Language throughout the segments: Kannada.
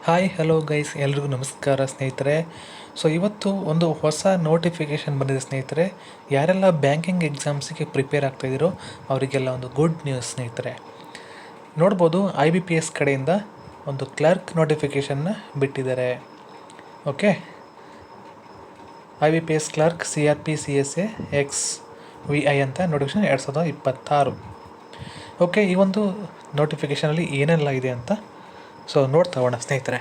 ಹಾಯ್ ಹಲೋ ಗೈಸ್, ಎಲ್ರಿಗೂ ನಮಸ್ಕಾರ ಸ್ನೇಹಿತರೆ. ಸೊ ಇವತ್ತು ಒಂದು ಹೊಸ ನೋಟಿಫಿಕೇಷನ್ ಬಂದಿದೆ ಸ್ನೇಹಿತರೆ. ಯಾರೆಲ್ಲ ಬ್ಯಾಂಕಿಂಗ್ ಎಕ್ಸಾಮ್ಸಿಗೆ ಪ್ರಿಪೇರ್ ಆಗ್ತಾಯಿದ್ದೀರೋ ಅವರಿಗೆಲ್ಲ ಒಂದು ಗುಡ್ ನ್ಯೂಸ್ ಸ್ನೇಹಿತರೆ. ನೋಡ್ಬೋದು, IBPS ಕಡೆಯಿಂದ ಒಂದು ಕ್ಲರ್ಕ್ ನೋಟಿಫಿಕೇಷನ್ನ ಬಿಟ್ಟಿದ್ದಾರೆ. Okay, IBPS clerk CRP CSA XVI ಅಂತ ನೋಟಿಫಿಕೇಷನ್ 2026. ಓಕೆ, ಈ ಒಂದು ನೋಟಿಫಿಕೇಷನಲ್ಲಿ ಏನೆಲ್ಲ ಇದೆ ಅಂತ ನೋಡ್ತಾ ಹೋಗೋಣ ಸ್ನೇಹಿತರೆ.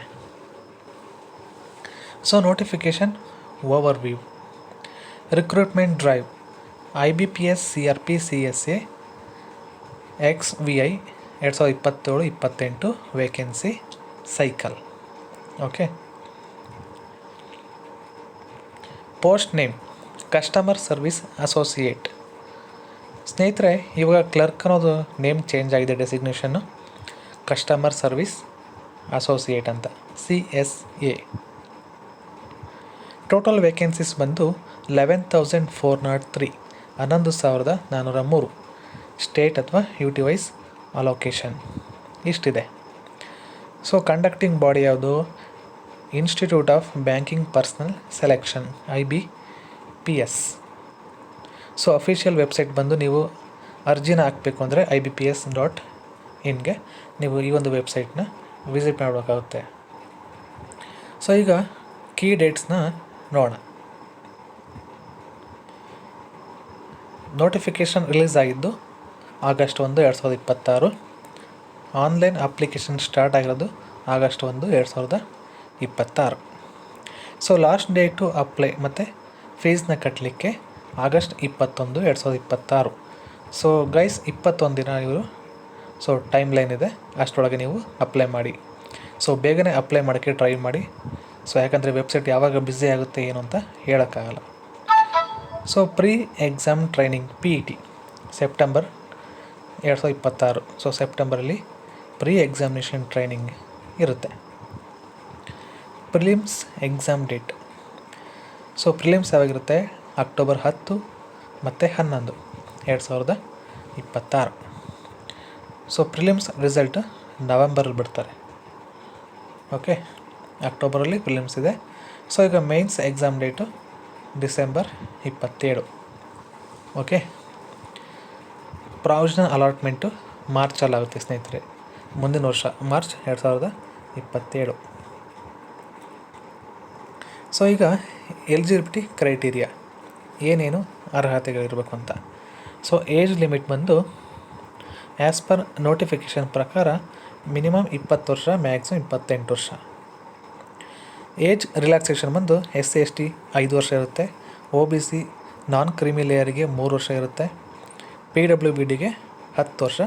Notification overview. Recruitment drive IBPS CRP CSA XVI 2027-28 vacancy cycle. Okay, post name customer service associate. ಸ್ನೇಹಿತರೆ, ಇವಾಗ ಕ್ಲರ್ಕ್ ಅನ್ನೋದು ನೇಮ್ ಚೇಂಜ್ ಆಗಿದೆ, ಡೆಸಿಗ್ನೇಷನ್ನು ಕಸ್ಟಮರ್ ಸರ್ವಿಸ್ ಅಸೋಸಿಯೇಟ್ ಅಂತ, CSA. ಟೋಟಲ್ ವೇಕೆನ್ಸೀಸ್ ಬಂದು 11,403, 11,403 ಸ್ಟೇಟ್ ಅಥವಾ UT ವೈಸ್ ಅಲೋಕೇಶನ್ ಇಷ್ಟಿದೆ. ಕಂಡಕ್ಟಿಂಗ್ ಬಾಡಿ ಯಾವುದು? Institute of banking personal selection, IBPS. Official website ಬಂದು ನೀವು ಅರ್ಜಿನ ಹಾಕಬೇಕು ಅಂದರೆ IBPS.inಗೆ ನೀವು ಈ ಒಂದು ವೆಬ್ಸೈಟ್ನ ವಿಸಿಟ್ ಮಾಡಬೇಕಾಗುತ್ತೆ. ಈಗ ಕೀ ಡೇಟ್ಸ್ನ ನೋಡೋಣ. ನೋಟಿಫಿಕೇಷನ್ ರಿಲೀಸ್ ಆಗಿದ್ದು August 1, 2026. ಆನ್ಲೈನ್ ಅಪ್ಲಿಕೇಶನ್ ಸ್ಟಾರ್ಟ್ ಆಗಿರೋದು August 1, 2026. ಲಾಸ್ಟ್ ಡೇಟು ಅಪ್ಲೈ ಮತ್ತು ಫೀಸ್ನ ಕಟ್ಟಲಿಕ್ಕೆ August 21, 2026. ಗೈಸ್, 21 ದಿನ ಇವರು ಟೈಮ್ ಲೈನ್ ಇದೆ, ಅಷ್ಟರೊಳಗೆ ನೀವು ಅಪ್ಲೈ ಮಾಡಿ. ಬೇಗನೆ ಅಪ್ಲೈ ಮಾಡೋಕ್ಕೆ ಟ್ರೈ ಮಾಡಿ. ಯಾಕಂದರೆ ವೆಬ್ಸೈಟ್ ಯಾವಾಗ ಬ್ಯುಸಿ ಆಗುತ್ತೆ ಏನು ಅಂತ ಹೇಳೋಕ್ಕಾಗಲ್ಲ. Pre exam training PET September 2026. ಸೆಪ್ಟೆಂಬರಲ್ಲಿ ಪ್ರೀ ಎಕ್ಸಾಮಿನೇಷನ್ ಟ್ರೈನಿಂಗ್ ಇರುತ್ತೆ. Prelims exam date. ಪ್ರಿಲಿಮ್ಸ್ ಯಾವಾಗಿರುತ್ತೆ? October 10 ಮತ್ತು 11, 2026. ಪ್ರಿಲಿಮ್ಸ್ ರಿಸಲ್ಟ್ ನವೆಂಬರಲ್ಲಿ ಬಿಡ್ತಾರೆ. ಓಕೆ, ಅಕ್ಟೋಬರಲ್ಲಿ ಪ್ರಿಲಿಮ್ಸ್ ಇದೆ. ಈಗ mains exam date December 27. Okay, provisional allotment ಮಾರ್ಚಲ್ಲಾಗುತ್ತೆ ಸ್ನೇಹಿತರೆ, ಮುಂದಿನ ವರ್ಷ ಮಾರ್ಚ್ 2027. ಈಗ ಎಲಿಜಿಬಿಲಿಟಿ ಕ್ರೈಟೀರಿಯಾ ಏನೇನು ಅರ್ಹತೆಗಳಿರಬೇಕು ಅಂತ. ಏಜ್ ಲಿಮಿಟ್ ಬಂದು ಆ್ಯಸ್ ಪರ್ ನೋಟಿಫಿಕೇಷನ್ ಪ್ರಕಾರ ಮಿನಿಮಮ್ 20 ವರ್ಷ, ಮ್ಯಾಕ್ಸಿಮಮ್ 28 ವರ್ಷ. ಏಜ್ ರಿಲ್ಯಾಕ್ಸೇಷನ್ ಬಂದು SC/ST 5 ವರ್ಷ ಇರುತ್ತೆ, OBC ನಾನ್ ಕ್ರಿಮಿ ಲೇಯರಿಗೆ 3 ವರ್ಷ ಇರುತ್ತೆ, PWBDಗೆ 10 ವರ್ಷ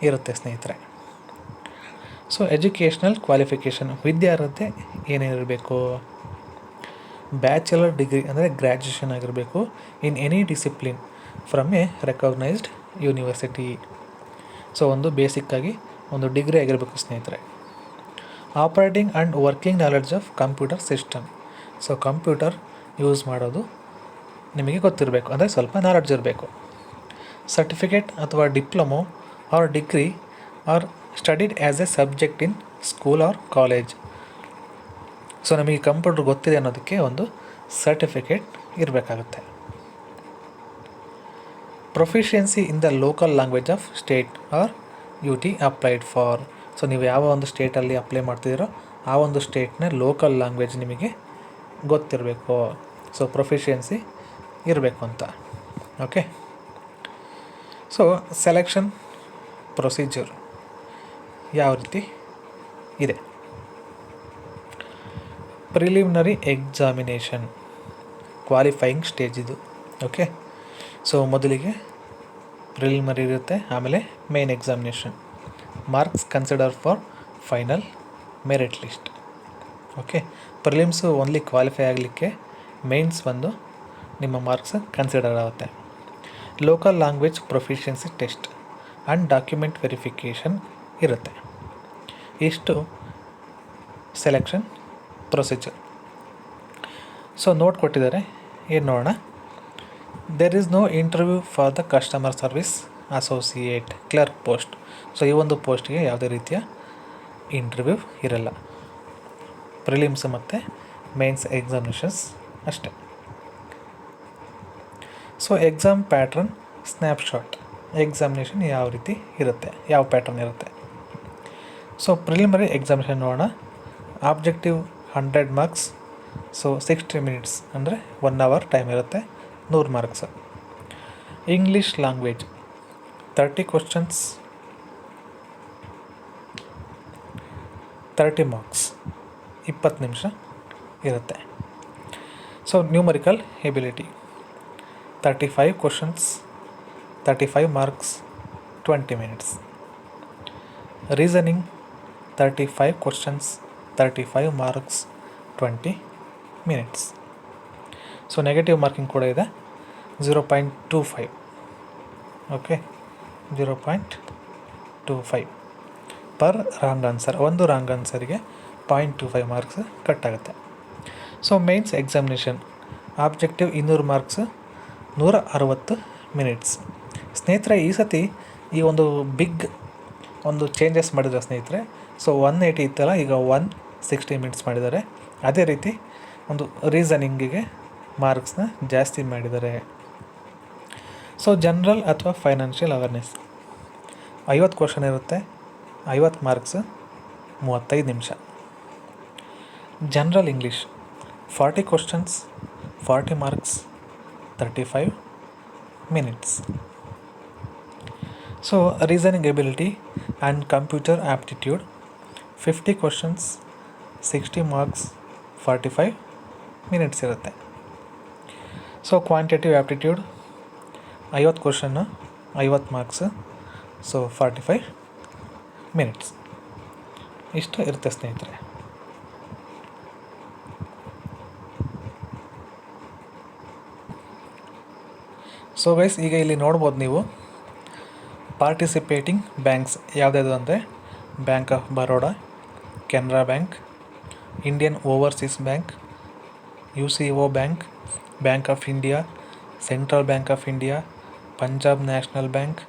ಇರುತ್ತೆ ಸ್ನೇಹಿತರೆ. ಎಜುಕೇಷ್ನಲ್ ಕ್ವಾಲಿಫಿಕೇಷನ್ ವಿದ್ಯಾರ್ಹತೆ ಏನೇನಿರಬೇಕು? ಬ್ಯಾಚುಲರ್ ಡಿಗ್ರಿ ಅಂದರೆ ಗ್ರ್ಯಾಜುಯೇಷನ್ ಆಗಿರಬೇಕು in any discipline from a recognised university. ಒಂದು ಬೇಸಿಕ್ಕಾಗಿ ಒಂದು ಡಿಗ್ರಿ ಆಗಿರಬೇಕು ಸ್ನೇಹಿತರೆ. Operating and working knowledge of computer system. Computer use ಮಾಡೋದು ನಿಮಗೆ ಗೊತ್ತಿರಬೇಕು, ಅಂದರೆ ಸ್ವಲ್ಪ ನಾಲೆಡ್ಜ್ ಇರಬೇಕು. ಸರ್ಟಿಫಿಕೇಟ್ ಅಥವಾ diploma or degree or studied as a subject in school or college. ನಮಗೆ ಕಂಪ್ಯೂಟರ್ ಗೊತ್ತಿದೆ ಅನ್ನೋದಕ್ಕೆ ಒಂದು ಸರ್ಟಿಫಿಕೇಟ್ ಇರಬೇಕಾಗುತ್ತೆ. Proficiency in the local language of state or UT applied for. ನೀವು ಯಾವ ಒಂದು ಸ್ಟೇಟಲ್ಲಿ ಅಪ್ಲೈ ಮಾಡ್ತಿದ್ದೀರೋ ಆ ಒಂದು ಸ್ಟೇಟ್ನ ಲೋಕಲ್ ಲ್ಯಾಂಗ್ವೇಜ್ ನಿಮಗೆ ಗೊತ್ತಿರಬೇಕು. ಪ್ರೊಫಿಷಿಯನ್ಸಿ ಇರಬೇಕು ಅಂತ. ಓಕೆ, ಸೆಲೆಕ್ಷನ್ ಪ್ರೊಸೀಜರ್ ಯಾವ ರೀತಿ ಇದೆ? ಪ್ರಿಲಿಮಿನರಿ ಎಕ್ಸಾಮಿನೇಷನ್ ಕ್ವಾಲಿಫೈಯಿಂಗ್ ಸ್ಟೇಜ್ ಇದು. ಓಕೆ, ಮೊದಲಿಗೆ ಪ್ರಿಲಿಮಿನರಿ ಇರುತ್ತೆ, ಆಮೇಲೆ main examination. Marks consider for final merit list. Okay, prelims only qualify ಆಗಲಿಕ್ಕೆ, ಮೇನ್ಸ್ ಬಂದು ನಿಮ್ಮ ಮಾರ್ಕ್ಸ್ ಕನ್ಸಿಡರ್ ಆಗುತ್ತೆ. Local language proficiency test and document verification ಇರುತ್ತೆ. ಇಷ್ಟು ಸೆಲೆಕ್ಷನ್ ಪ್ರೊಸೀಜರ್. ನೋಟ್ ಕೊಟ್ಟಿದ್ದಾರೆ, ಏನು ನೋಡೋಣ. There is no interview for the customer service associate clerk post. ಈ ಒಂದು ಪೋಸ್ಟ್ಗೆ ಯಾವುದೇ ರೀತಿಯ ಇಂಟರ್ವ್ಯೂ ಇರಲ್ಲ. ಪ್ರಿಲಿಮ್ಸ್ ಮತ್ತು ಮೇನ್ಸ್ ಎಕ್ಸಾಮಿನೇಷನ್ಸ್ ಅಷ್ಟೆ. So exam pattern snapshot. Examination ಯಾವ ರೀತಿ ಇರುತ್ತೆ, ಯಾವ ಪ್ಯಾಟ್ರನ್ ಇರುತ್ತೆ. ಸೊ ಪ್ರಿಲಿಮಿನರಿ ಎಕ್ಸಾಮಿನೇಷನ್ ನೋಡೋಣ. Objective 100 marks. ಸೊ 60 ಮಿನಿಟ್ಸ್ ಅಂದರೆ 1 ಅವರ್ ಟೈಮ್ ಇರುತ್ತೆ, 100 marks. English language 30 questions, 30 marks, 20 ನಿಮಿಷ ಇರುತ್ತೆ. So numerical ability 35 questions, 35 marks, 20 minutes. Reasoning 35 questions, 35 marks, 20 minutes. So negative marking ಕೂಡ ಇದೆ, 0.25. Okay, 0.25 per wrong answer. ಒಂದು ರಾಂಗ್ ಆನ್ಸರಿಗೆ 0.25 ಮಾರ್ಕ್ಸ್ ಕಟ್ ಆಗುತ್ತೆ. So mains examination objective 200 marks, 160 minutes. ಸ್ನೇಹಿತರೆ, ಈ ಸತಿ ಈ ಒಂದು ಬಿಗ್ ಒಂದು ಚೇಂಜಸ್ ಮಾಡಿದ್ದಾರೆ ಸ್ನೇಹಿತರೆ. ಸೊ 180 ಇತ್ತಲ್ಲ, ಈಗ 160 ಮಿನಿಟ್ಸ್ ಮಾಡಿದ್ದಾರೆ. ಅದೇ ರೀತಿ ಒಂದು ರೀಸನಿಂಗಿಗೆ ಮಾರ್ಕ್ಸ್ನ ಜಾಸ್ತಿ ಮಾಡಿದ್ದಾರೆ. ಸೊ ಜನರಲ್ ಅಥವಾ ಫೈನಾನ್ಷಿಯಲ್ ಅವೇರ್ನೆಸ್ 50 ಕ್ವಶನ್ ಇರುತ್ತೆ, 50 ಮಾರ್ಕ್ಸ್, 35 ನಿಮಿಷ. General English 40 questions, 40 marks, 35 minutes. So reasoning ability and computer aptitude 50 questions, 60 marks, 45 minutes ಇರುತ್ತೆ. ಸೊ ಕ್ವಾಂಟಿಟೇಟಿವ್ ಆ್ಯಪ್ಟಿಟ್ಯೂಡ್ 50 ಕ್ವಶನ್ನು, 50 ಮಾರ್ಕ್ಸ್, ಸೊ 45 ಮಿನಿಟ್ಸ್. ಇಷ್ಟು ಇರುತ್ತೆ ಸ್ನೇಹಿತರೆ. ಸೊ ಗೈಸ್, ಈಗ ಇಲ್ಲಿ ನೋಡ್ಬೋದು ನೀವು ಪಾರ್ಟಿಸಿಪೇಟಿಂಗ್ ಬ್ಯಾಂಕ್ಸ್ ಯಾವುದ್ಯಾವುದು ಅಂದರೆ bank of Baroda, Canara bank, Indian overseas bank, UCO bank, bank of India, central bank of India, Punjab national bank,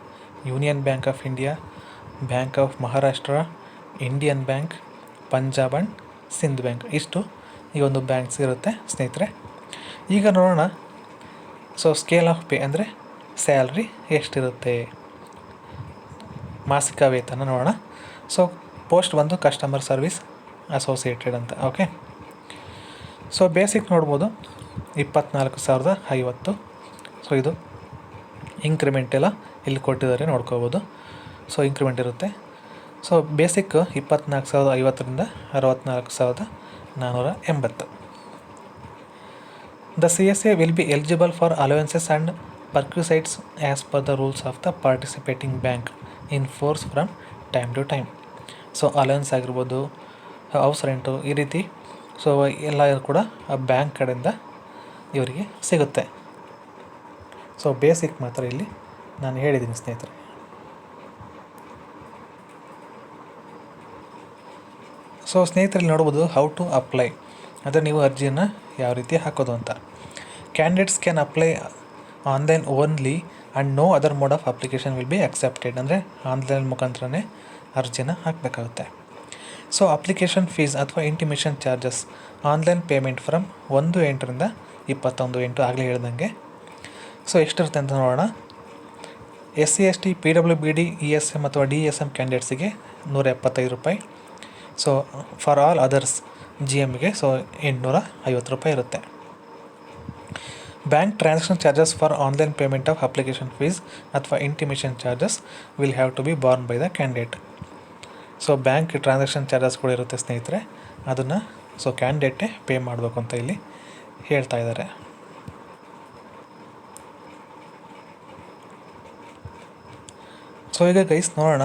union bank of India, bank of Maharashtra, Indian bank, Punjab and Sindh bank. ಇಷ್ಟು ಈ ಒಂದು ಬ್ಯಾಂಕ್ಸ್ ಇರುತ್ತೆ ಸ್ನೇಹಿತರೆ. ಈಗ ನೋಡೋಣ, ಸೊ ಸ್ಕೇಲ್ ಆಫ್ ಪೇ ಅಂದರೆ ಸ್ಯಾಲ್ರಿ ಎಷ್ಟಿರುತ್ತೆ, ಮಾಸಿಕ ವೇತನ ನೋಡೋಣ. ಸೊ ಪೋಸ್ಟ್ ಬಂದು ಕಸ್ಟಮರ್ ಸರ್ವಿಸ್ ಅಸೋಸಿಯೇಟೆಡ್ ಅಂತ. ಓಕೆ, ಸೊ ಬೇಸಿಕ್ ನೋಡ್ಬೋದು 24,050. ಸೊ ಇದು ಇಂಕ್ರಿಮೆಂಟ್ ಎಲ್ಲ ಇಲ್ಲಿ ಕೊಟ್ಟಿದ್ದಾರೆ, ನೋಡ್ಕೋಬೋದು. ಸೊ ಇಂಕ್ರಿಮೆಂಟ್ ಇರುತ್ತೆ. ಸೊ ಬೇಸಿಕ್ 24,050ರಿಂದ 64,480. The CSA will be eligible for allowances and perquisites as per the rules of the participating bank in force from time to time. So allowance ಆಗಿರ್ಬೋದು, ಹೌಸ್ ರೆಂಟು, ಈ ರೀತಿ ಸೊ ಎಲ್ಲ ಕೂಡ ಬ್ಯಾಂಕ್ ಕಡೆಯಿಂದ ಇವರಿಗೆ ಸಿಗುತ್ತೆ. ಸೊ ಬೇಸಿಕ್ ಮಾತ್ರ ಇಲ್ಲಿ ನಾನು ಹೇಳಿದ್ದೀನಿ ಸ್ನೇಹಿತರೆ. ಸೊ ಸ್ನೇಹಿತರಲ್ಲಿ ನೋಡ್ಬೋದು ಹೌ ಟು ಅಪ್ಲೈ, ಅಂದರೆ ನೀವು ಅರ್ಜಿಯನ್ನು ಯಾವ ರೀತಿ ಹಾಕೋದು ಅಂತ. Candidates can apply online only and no other mode of application will be accepted. ಅಂದರೆ ಆನ್ಲೈನ್ ಮುಖಾಂತರನೇ ಅರ್ಜಿನ ಹಾಕಬೇಕಾಗುತ್ತೆ. ಸೊ ಅಪ್ಲಿಕೇಶನ್ ಫೀಸ್ ಅಥವಾ intimation charges online payment from 1/8ರಿಂದ 21/8 ಆಗಲೇ ಹೇಳ್ದಂಗೆ. ಸೊ ಎಷ್ಟಿರುತ್ತೆ ಅಂತ ನೋಡೋಣ. SC ST PWBD ESM ಅಥವಾ DSM ಕ್ಯಾಂಡಿಡೇಟ್ಸಿಗೆ 175 ರೂಪಾಯಿ. ಸೊ ಫಾರ್ ಆಲ್ ಅದರ್ಸ್ GMಗೆ ಸೊ 850 ರೂಪಾಯಿ ಇರುತ್ತೆ. Bank transaction charges for online payment of application fees ಅಥವಾ intimation charges will have to be borne by the candidate. So bank transaction charges ಕೂಡ ಇರುತ್ತೆ ಸ್ನೇಹಿತರೆ, ಅದನ್ನು ಸೊ ಕ್ಯಾಂಡಿಡೇಟೇ ಪೇ ಮಾಡಬೇಕು ಅಂತ ಇಲ್ಲಿ ಹೇಳ್ತಾ ಇದ್ದಾರೆ. ಸೊ ಈಗ ಗೈಸ್ ನೋಡೋಣ,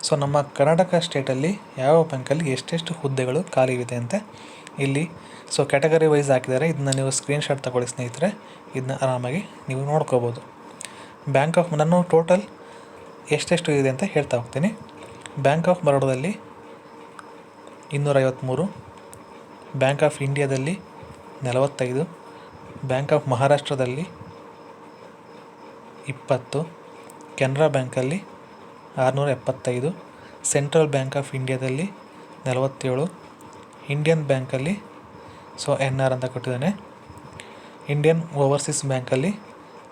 ಸೊ ನಮ್ಮ ಕರ್ನಾಟಕ ಸ್ಟೇಟಲ್ಲಿ ಯಾವ ಬ್ಯಾಂಕಲ್ಲಿ ಎಷ್ಟೆಷ್ಟು ಹುದ್ದೆಗಳು ಖಾಲಿವಿದೆ ಅಂತ ಇಲ್ಲಿ ಸೊ ಕ್ಯಾಟಗರಿ ವೈಸ್ ಹಾಕಿದ್ದಾರೆ. ಇದನ್ನ ನೀವು ಸ್ಕ್ರೀನ್ಶಾಟ್ ತಗೊಳ್ಳಿ ಸ್ನೇಹಿತರೆ, ಇದನ್ನ ಆರಾಮಾಗಿ ನೀವು ನೋಡ್ಕೋಬೋದು. ಬ್ಯಾಂಕ್ ಆಫ್ ನಾನು ಟೋಟಲ್ ಎಷ್ಟೆಷ್ಟು ಇದೆ ಅಂತ ಹೇಳ್ತಾ ಹೋಗ್ತೀನಿ. ಬ್ಯಾಂಕ್ ಆಫ್ ಬರೋಡಾದಲ್ಲಿ 253, ಬ್ಯಾಂಕ್ ಆಫ್ ಇಂಡಿಯಾದಲ್ಲಿ 45, ಬ್ಯಾಂಕ್ ಆಫ್ ಮಹಾರಾಷ್ಟ್ರದಲ್ಲಿ 20, ಕೆನರಾ ಬ್ಯಾಂಕಲ್ಲಿ 675, ಸೆಂಟ್ರಲ್ ಬ್ಯಾಂಕ್ ಆಫ್ ಇಂಡಿಯಾದಲ್ಲಿ 47, ಇಂಡಿಯನ್ ಬ್ಯಾಂಕಲ್ಲಿ NR ಅಂತ ಕೊಟ್ಟಿದ್ದಾನೆ. ಇಂಡಿಯನ್ ಓವರ್ಸೀಸ್ ಬ್ಯಾಂಕಲ್ಲಿ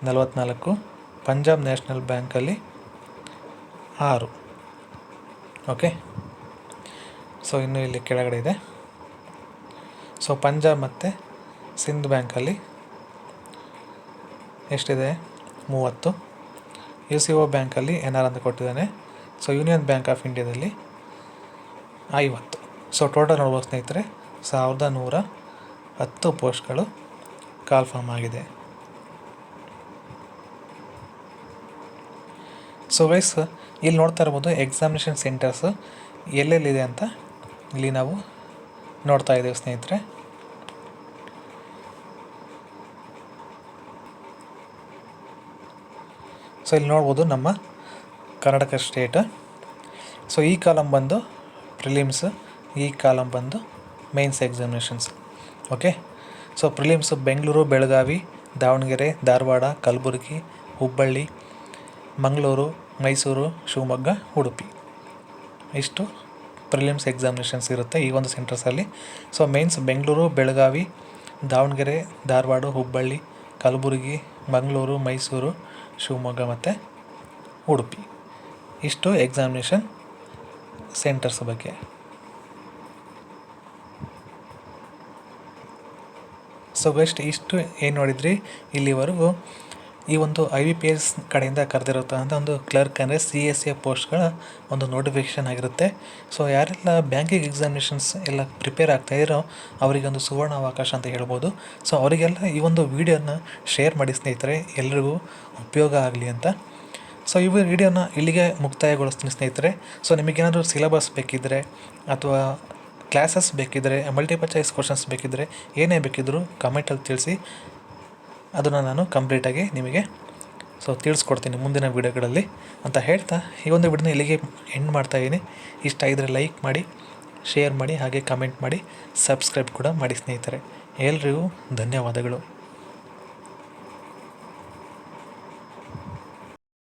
44, ಪಂಜಾಬ್ ನ್ಯಾಷನಲ್ ಬ್ಯಾಂಕಲ್ಲಿ 6. ಓಕೆ, ಇನ್ನು ಇಲ್ಲಿ ಕೆಳಗಡೆ ಇದೆ. ಪಂಜಾಬ್ ಮತ್ತು ಸಿಂಧ್ ಬ್ಯಾಂಕಲ್ಲಿ ಎಷ್ಟಿದೆ? 30. UCO ಬ್ಯಾಂಕಲ್ಲಿ NR ಅಂತ ಕೊಟ್ಟಿದ್ದಾನೆ. ಯೂನಿಯನ್ ಬ್ಯಾಂಕ್ ಆಫ್ ಇಂಡಿಯಾದಲ್ಲಿ 50. ಟೋಟಲ್ ನೋಡ್ಬೋದು ಸ್ನೇಹಿತರೆ, 1110 ಪೋಸ್ಟ್ಗಳು ಕಾಲ್ಫಾರ್ಮ್ ಆಗಿದೆ. ಗೈಸ್, ಇಲ್ಲಿ ನೋಡ್ತಾ ಇರ್ಬೋದು ಎಕ್ಸಾಮಿನೇಷನ್ ಸೆಂಟರ್ಸ್ ಎಲ್ಲೆಲ್ಲಿದೆ ಅಂತ ಇಲ್ಲಿ ನಾವು ನೋಡ್ತಾ ಇದ್ದೇವೆ ಸ್ನೇಹಿತರೆ. ಇಲ್ಲಿ ನೋಡ್ಬೋದು ನಮ್ಮ ಕರ್ನಾಟಕ ಸ್ಟೇಟ್. ಈ ಕಾಲಮ್ ಬಂದು ಪ್ರಿಲಿಮ್ಸ್, ಈ ಕಾಲಮ್ ಬಂದು mains examinations. Okay, prelims Bengaluru, Belagavi, Davanagere, Dharwad, Kalaburagi, Hubballi, Mangaluru, Mysuru, Shivamogga, Udupi. ಇಷ್ಟು ಪ್ರಿಲಿಮ್ಸ್ ಎಕ್ಸಾಮಿನೇಷನ್ಸ್ ಇರುತ್ತೆ ಈ ಒಂದು ಸೆಂಟರ್ಸಲ್ಲಿ. ಮೇನ್ಸ್ ಬೆಂಗಳೂರು, ಬೆಳಗಾವಿ, ದಾವಣಗೆರೆ, ಧಾರವಾಡ, ಹುಬ್ಬಳ್ಳಿ, ಕಲಬುರಗಿ, ಮಂಗಳೂರು, ಮೈಸೂರು, ಶಿವಮೊಗ್ಗ ಮತ್ತು ಉಡುಪಿ. ಇಷ್ಟು ಎಕ್ಸಾಮಿನೇಷನ್ ಸೆಂಟರ್ಸ್ ಬಗ್ಗೆ. ಇಷ್ಟು ಏನು ನೋಡಿದ್ರಿ ಇಲ್ಲಿವರೆಗೂ ಈ ಒಂದು IBPS ಕಡೆಯಿಂದ ಕರೆದಿರುತ್ತಂಥ ಒಂದು ಕ್ಲರ್ಕ್ ಅಂದರೆ CSA ಪೋಸ್ಟ್ಗಳ ಒಂದು ನೋಟಿಫಿಕೇಷನ್ ಆಗಿರುತ್ತೆ. ಯಾರೆಲ್ಲ ಬ್ಯಾಂಕಿಂಗ್ ಎಕ್ಸಾಮಿನೇಷನ್ಸ್ ಎಲ್ಲ ಪ್ರಿಪೇರ್ ಆಗ್ತಾಯಿರೋ ಅವರಿಗೊಂದು ಸುವರ್ಣ ಅವಕಾಶ ಅಂತ ಹೇಳ್ಬೋದು. ಅವರಿಗೆಲ್ಲ ಈ ಒಂದು ವಿಡಿಯೋನ ಶೇರ್ ಮಾಡಿ ಸ್ನೇಹಿತರೆ, ಎಲ್ರಿಗೂ ಉಪಯೋಗ ಆಗಲಿ ಅಂತ. ಈ ವಿಡಿಯೋನ ಇಲ್ಲಿಗೆ ಮುಕ್ತಾಯಗೊಳಿಸ್ತೀನಿ ಸ್ನೇಹಿತರೆ. ನಿಮಗೇನಾದರೂ ಸಿಲೆಬಸ್ ಬೇಕಿದ್ದರೆ ಅಥವಾ ಕ್ಲಾಸಸ್ ಬೇಕಿದ್ದರೆ, ಮಲ್ಟಿಪಲ್ ಚಾಯ್ಸ್ ಕ್ವಶನ್ಸ್ ಬೇಕಿದ್ದರೆ, ಏನೇ ಬೇಕಿದ್ದರೂ ಕಮೆಂಟಲ್ಲಿ ತಿಳಿಸಿ, ಅದನ್ನು ನಾನು ಕಂಪ್ಲೀಟಾಗಿ ನಿಮಗೆ ತಿಳಿಸ್ಕೊಡ್ತೀನಿ ಮುಂದಿನ ವೀಡಿಯೋಗಳಲ್ಲಿ ಅಂತ ಹೇಳ್ತಾ ಈ ಒಂದು ವಿಡಿಯೋನ ಇಲ್ಲಿಗೆ ಎಂಡ್ ಮಾಡ್ತಾಯಿದ್ದೀನಿ. ಇಷ್ಟ ಆಗಿದ್ರೆ ಲೈಕ್ ಮಾಡಿ, ಶೇರ್ ಮಾಡಿ, ಹಾಗೆ ಕಮೆಂಟ್ ಮಾಡಿ, ಸಬ್ಸ್ಕ್ರೈಬ್ ಕೂಡ ಮಾಡಿ ಸ್ನೇಹಿತರೆ. ಎಲ್ರಿಗೂ ಧನ್ಯವಾದಗಳು.